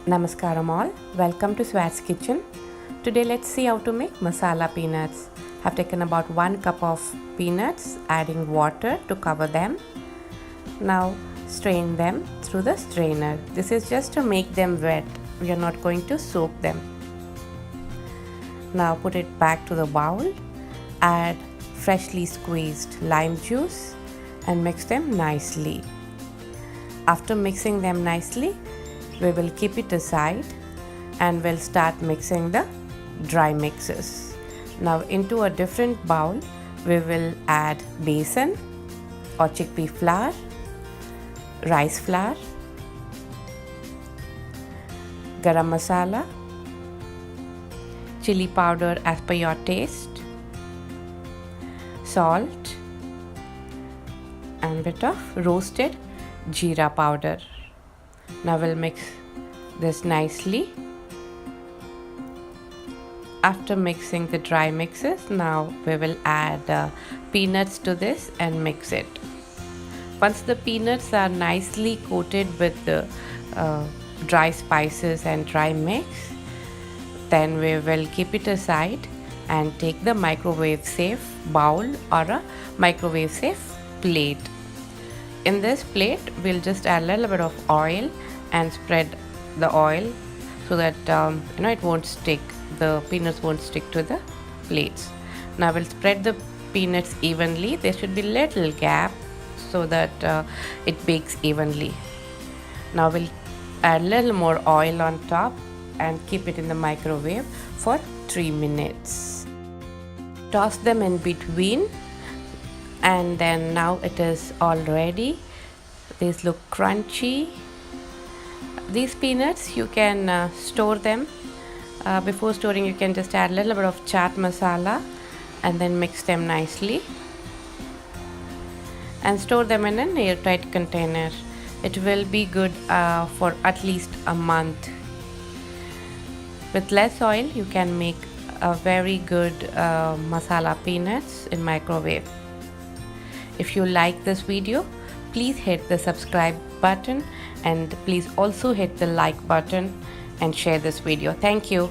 Namaskaram all, welcome to Swad's Kitchen. Today let's see how to make masala peanuts. I've taken about 1 cup of peanuts, adding water to cover them. Now strain them through the strainer. This is just to make them wet. We are not going to soak them. Now put it back to the bowl. Add freshly squeezed lime juice and mix them nicely. After mixing them nicely, we will keep it aside and we'll start mixing the dry mixes. Now into a different bowl, we will add besan or chickpea flour, rice flour, garam masala, chili powder as per your taste, salt and a bit of roasted jeera powder. Now we'll mix this nicely. After mixing the dry mixes, now we will add peanuts to this and mix it. Once the peanuts are nicely coated with the dry spices and dry mix, then we will keep it aside and take the microwave safe bowl or a microwave safe plate. In this plate, we'll just add a little bit of oil and spread the oil so that it won't stick. The peanuts won't stick to the plates. Now we'll spread the peanuts evenly. There should be little gap so that it bakes evenly. Now we'll add a little more oil on top and keep it in the microwave for 3 minutes. Toss them in between. And then now it is all ready. These look crunchy. These peanuts, you can store them. Before storing, you can just add a little bit of chaat masala and then mix them nicely and store them in an airtight container. It will be good for at least a month. With less oil, you can make a very good masala peanuts in microwave. If you like this video, please hit the subscribe button and please also hit the like button and share this video. Thank you.